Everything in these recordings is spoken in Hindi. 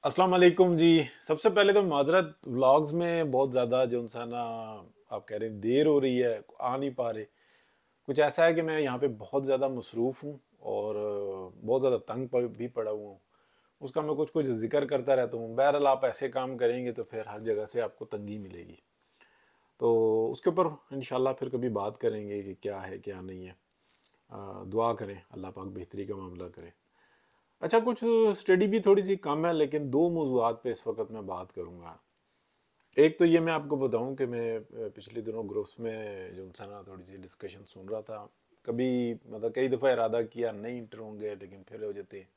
अस्सलाम वालेकुम जी। सबसे पहले तो माजरत, व्लॉग्स में बहुत ज़्यादा जो सा ना आप कह रहे हैं देर हो रही है, आ नहीं पा रहे। कुछ ऐसा है कि मैं यहाँ पे बहुत ज़्यादा मसरूफ़ हूँ और बहुत ज़्यादा भी पड़ा हुआ हूँ। उसका मैं कुछ कुछ जिक्र करता रहता हूँ। बहरहाल आप ऐसे काम करेंगे तो फिर हर जगह से आपको तंगी मिलेगी। तो उसके ऊपर इंशाल्लाह फिर कभी बात करेंगे कि क्या है क्या नहीं है। दुआ करें अल्लाह पाक बेहतरी का मामला करे। अच्छा, कुछ स्टडी भी थोड़ी सी कम है, लेकिन दो मौज़ूआत पे इस वक्त मैं बात करूँगा। एक तो ये मैं आपको बताऊं कि मैं पिछले दिनों ग्रुप्स में जो सा ना थोड़ी सी डिस्कशन सुन रहा था। कभी मतलब कई दफ़ा इरादा किया नहीं इंटर होंगे, लेकिन फिर हो जाते हैं।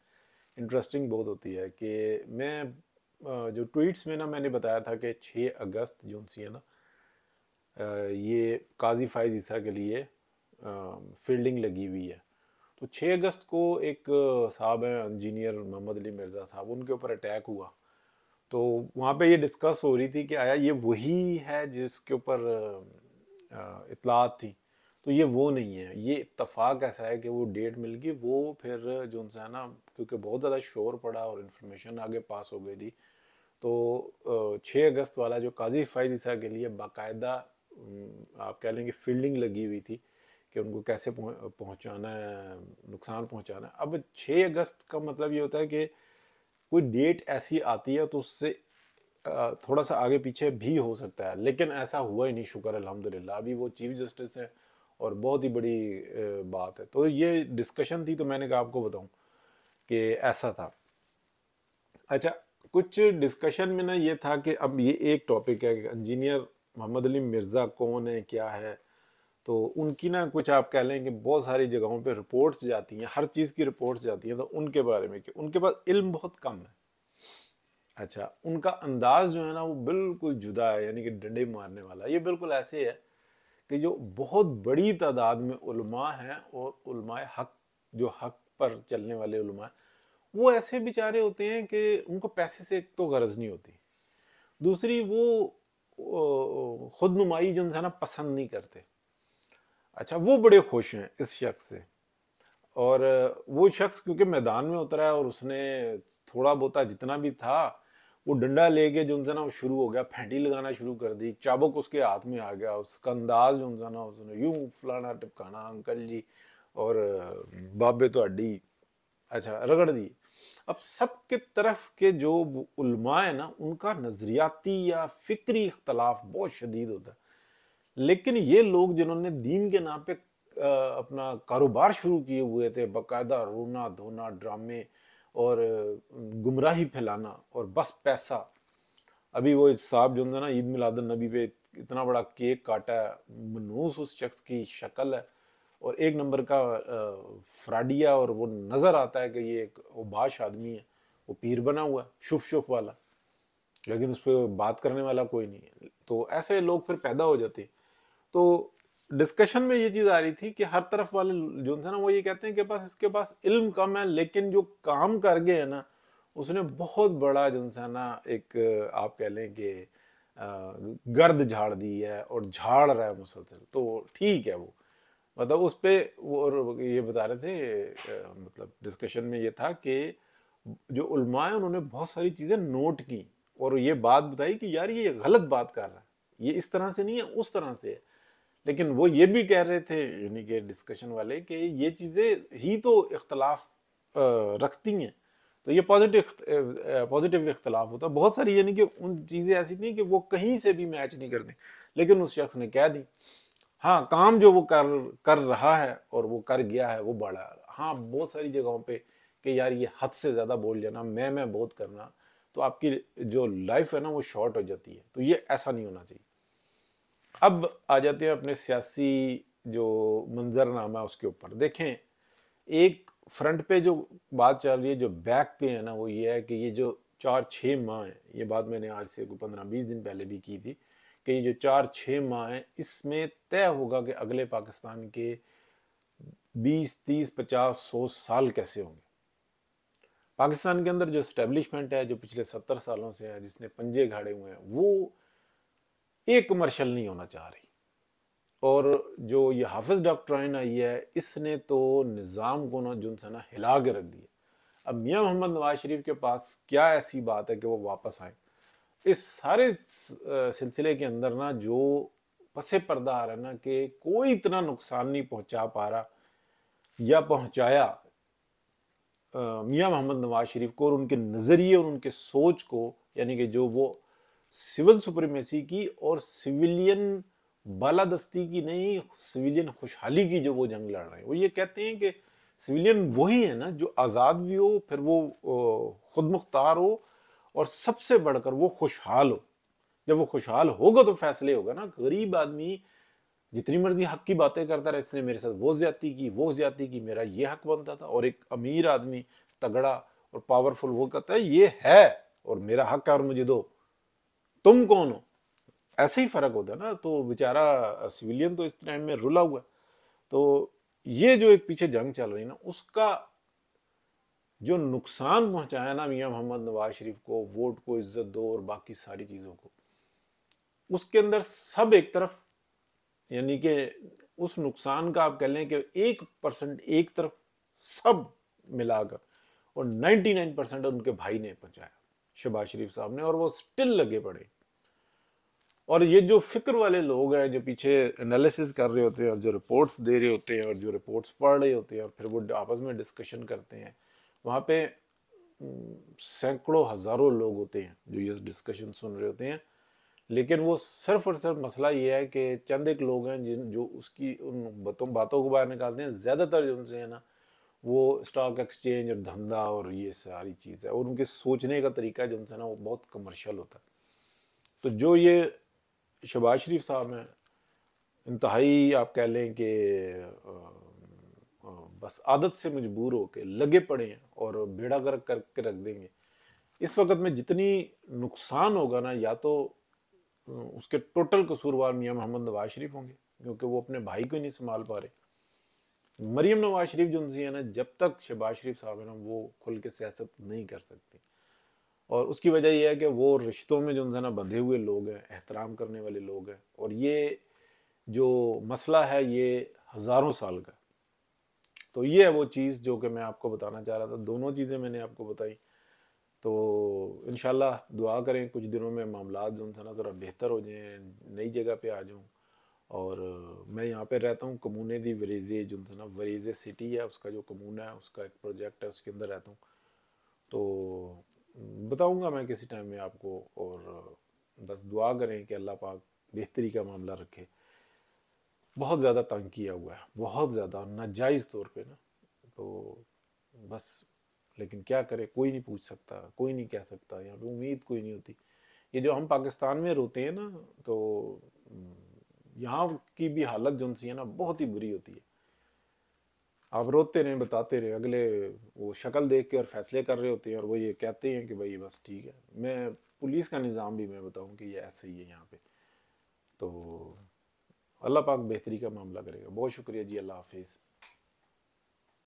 इंटरेस्टिंग बहुत होती है कि मैं जो ट्वीट्स में ना मैंने बताया था कि 6 अगस्त जो सी है ना, ये काजी फाइज ईसा के लिए फील्डिंग लगी हुई है। तो 6 अगस्त को एक साहब हैं इंजीनियर मोहम्मद अली मिर्ज़ा साहब, उनके ऊपर अटैक हुआ। तो वहाँ पे ये डिस्कस हो रही थी कि आया ये वही है जिसके ऊपर इतलात थी। तो ये वो नहीं है, ये इत्तफाक ऐसा है कि वो डेट मिल गई। वो फिर जो उनसे है ना, क्योंकि बहुत ज़्यादा शोर पड़ा और इन्फॉर्मेशन आगे पास हो गई थी। तो 6 अगस्त वाला जो काजी फाइज ईसा के लिए बाकायदा आप कह लेंगे फील्डिंग लगी हुई थी कि उनको कैसे पहुंचाना है, नुकसान पहुंचाना है। अब 6 अगस्त का मतलब ये होता है कि कोई डेट ऐसी आती है तो उससे थोड़ा सा आगे पीछे भी हो सकता है, लेकिन ऐसा हुआ ही नहीं, शुक्र अल्हम्दुलिल्लाह। अभी वो चीफ जस्टिस है और बहुत ही बड़ी बात है। तो ये डिस्कशन थी, तो मैंने कहा आपको बताऊं कि ऐसा था। अच्छा, कुछ डिस्कशन में ना ये था कि अब ये एक टॉपिक है कि इंजीनियर मोहम्मद अली मिर्ज़ा कौन है क्या है। तो उनकी ना कुछ आप कह लें कि बहुत सारी जगहों पे रिपोर्ट्स जाती हैं, हर चीज़ की रिपोर्ट्स जाती हैं। तो उनके बारे में कि उनके पास इल्म बहुत कम है। अच्छा, उनका अंदाज जो है ना वो बिल्कुल जुदा है, यानी कि डंडे मारने वाला। ये बिल्कुल ऐसे है कि जो बहुत बड़ी तादाद में उलमा हैं और उलमाए हक, जो हक पर चलने वाले उलमा हैं, वो ऐसे बेचारे होते हैं कि उनको पैसे से तो गर्ज नहीं होती। दूसरी, वो खुद नुमाई जो है ना पसंद नहीं करते। अच्छा, वो बड़े खुश हैं इस शख्स से। और वो शख्स क्योंकि मैदान में उतरा है और उसने थोड़ा बहुता जितना भी था वो डंडा लेके जो उनसे ना वो शुरू हो गया, फेंटी लगाना शुरू कर दी, चाबुक उसके हाथ में आ गया। उसका अंदाज जो उनसे ना, उसने यूं फलाना टिपकाना अंकल जी और बाबे तो हड्डी, अच्छा रगड़ दी। अब सबके तरफ के जो उलमा है ना, उनका नजरियाती या फिक्री इख्तलाफ बहुत शदीद होता है। लेकिन ये लोग जिन्होंने दीन के नाम पे अपना कारोबार शुरू किए हुए थे, बकायदा रोना धोना, ड्रामे और गुमराही फैलाना और बस पैसा। अभी वो साहब जो है ना, ईद मिलादुन नबी पे इतना बड़ा केक काटा है, मनूस उस शख्स की शक्ल है और एक नंबर का फ्राडिया, और वो नज़र आता है कि ये एक उबाश आदमी है। वो पीर बना हुआ है शुफ शुफ वाला, लेकिन उस पर बात करने वाला कोई नहीं है। तो ऐसे लोग फिर पैदा हो जाते हैं। तो डिस्कशन में ये चीज़ आ रही थी कि हर तरफ वाले जो थे ना, वो ये कहते हैं कि बस इसके पास इल्म कम है, लेकिन जो काम कर गए है ना, उसने बहुत बड़ा जो है ना एक आप कह लें कि गर्द झाड़ दी है और झाड़ रहा है मुसलसल। तो ठीक है, वो मतलब उस पे वो और ये बता रहे थे मतलब डिस्कशन में ये था कि जो उलमा है उन्होंने बहुत सारी चीज़ें नोट की और ये बात बताई कि यार ये गलत बात कर रहा है, ये इस तरह से नहीं है, उस तरह से है। लेकिन वो ये भी कह रहे थे यानी कि डिस्कशन वाले कि ये चीज़ें ही तो इख्तलाफ रखती हैं। तो ये पॉजिटिव इख्तलाफ होता है बहुत सारी, यानी कि उन चीज़ें ऐसी नहीं कि वो कहीं से भी मैच नहीं करती, लेकिन उस शख्स ने कह दी। हाँ, काम जो वो कर कर रहा है और वो कर गया है वो बड़ा है। हाँ, बहुत सारी जगहों पे कि यार ये हद से ज़्यादा बोल जाना, मैं बहुत करना, तो आपकी जो लाइफ है ना वो शॉर्ट हो जाती है। तो ये ऐसा नहीं होना चाहिए। अब आ जाते हैं अपने सियासी जो मंजरनामा है उसके ऊपर। देखें, एक फ्रंट पे जो बात चल रही है, जो बैक पे है ना, वो ये है कि ये जो 4-6 माह है, ये बात मैंने आज से 15-20 दिन पहले भी की थी कि ये जो 4-6 माह है, इसमें तय होगा कि अगले पाकिस्तान के 20-30-50-100 साल कैसे होंगे। पाकिस्तान के अंदर जो स्टैब्लिशमेंट है, जो पिछले 70 सालों से है, जिसने पंजे गाड़े हुए हैं, वो एक कमर्शियल नहीं होना चाह रही। और जो ये हाफिज डॉक्ट्राइन आई है, इसने तो निज़ाम को ना जो है ना हिला के रख दिया। अब मियां मोहम्मद नवाज शरीफ के पास क्या ऐसी बात है कि वो वापस आए? इस सारे सिलसिले के अंदर ना जो पसे पर्दा आ रहा है ना कि कोई इतना नुकसान नहीं पहुंचा पा रहा या पहुंचाया मियां मोहम्मद नवाज शरीफ को और उनके नज़रिए और उनके सोच को, यानी कि जो वो सिविल सुप्रीमेसी की और सिविलियन बालादस्ती की नहीं, सिविलियन खुशहाली की जो वो जंग लड़ रहे हैं। वो ये कहते हैं कि सिविलियन वही है ना जो आज़ाद भी हो, फिर वो खुद मुख्तार हो, और सबसे बढ़कर वो खुशहाल हो। जब वो खुशहाल होगा तो फैसले होगा ना। गरीब आदमी जितनी मर्जी हक की बातें करता रहा, इसने मेरे साथ वो ज्यादती की, वो ज्यादती की, मेरा ये हक बनता था, और एक अमीर आदमी तगड़ा और पावरफुल वो कहता है ये है और मेरा हक है और मुझे दो, तुम कौन हो? ऐसे ही फर्क होता है ना। तो बेचारा सिविलियन तो इस टाइम में रुला हुआ है। तो ये जो एक पीछे जंग चल रही है ना, उसका जो नुकसान पहुंचाया ना मियां मोहम्मद नवाज शरीफ को, वोट को, इज्जत दो और बाकी सारी चीजों को, उसके अंदर सब एक तरफ, यानी कि उस नुकसान का आप कह लें कि 1% एक तरफ, सब मिलाकर, और 99% उनके भाई ने पहुंचाया, शहबाज शरीफ साहब ने, और वो स्टिल लगे पड़े। और ये जो फिक्र वाले लोग हैं जो पीछे एनालिसिस कर रहे होते हैं और जो रिपोर्ट्स दे रहे होते हैं और जो रिपोर्ट्स पढ़ रहे होते हैं और फिर वो आपस में डिस्कशन करते हैं, वहाँ पे सैकड़ों हजारों लोग होते हैं जो ये डिस्कशन सुन रहे होते हैं। लेकिन वो सिर्फ और सिर्फ मसला ये है कि चंद एक लोग हैं जिन जो उसकी उन बातों को बाहर निकालते हैं। ज़्यादातर जो उनसे है ना वो स्टॉक एक्सचेंज और धंधा और ये सारी चीज़ है, और उनके सोचने का तरीका जो उनसे ना वो बहुत कमर्शियल होता है। तो जो ये शहबाज शरीफ साहब हैं, इंतहाई आप कह लें कि बस आदत से मजबूर होके लगे पड़े हैं और बेड़ा गर्क करके रख देंगे। इस वक्त में जितनी नुकसान होगा ना, या तो उसके टोटल कसूरवार मियां मोहम्मद नवाज शरीफ होंगे क्योंकि वो अपने भाई को ही नहीं संभाल पा रहे। मरीम नवाज शरीफ जो उनसी है ना, जब तक शहबाज शरीफ साहब है ना वो खुल के सियासत नहीं कर सकती, और उसकी वजह यह है कि वो रिश्तों में जो उनसे ना बंधे हुए लोग हैं, एहतराम करने वाले लोग हैं, और ये जो मसला है ये हज़ारों साल का। तो ये है वो चीज़ जो कि मैं आपको बताना चाह रहा था। दोनों चीज़ें मैंने आपको बताई। तो इंशाल्लाह दुआ करें कुछ दिनों में मामलात जो उनसे ना ज़रा बेहतर हो जाएं, नई जगह पे आ जाऊं। और मैं यहाँ पे रहता हूँ कमूने दी वरेजे, जो उनसे ना वरेजे सिटी है, उसका जो कमूना है उसका एक प्रोजेक्ट है, उसके अंदर रहता हूँ। तो बताऊँगा मैं किसी टाइम में आपको। और बस दुआ करें कि अल्लाह पाक बेहतरी का मामला रखे। बहुत ज़्यादा तंग किया हुआ है, बहुत ज़्यादा नाजायज़ तौर पे ना। तो बस, लेकिन क्या करे, कोई नहीं पूछ सकता, कोई नहीं कह सकता, यहाँ पे उम्मीद कोई नहीं होती। ये जो हम पाकिस्तान में रोते हैं ना, तो यहाँ की भी हालत जो सी है ना बहुत ही बुरी होती है। आप रोते रहें, बताते रहे, अगले वो शक्ल देख के और फैसले कर रहे होते हैं, और वो ये कहते हैं कि भाई बस ठीक है। मैं पुलिस का निज़ाम भी मैं बताऊं कि ये ऐसे ही है यहाँ पे। तो अल्लाह पाक बेहतरी का मामला करेगा। बहुत शुक्रिया जी, अल्लाह हाफिज़।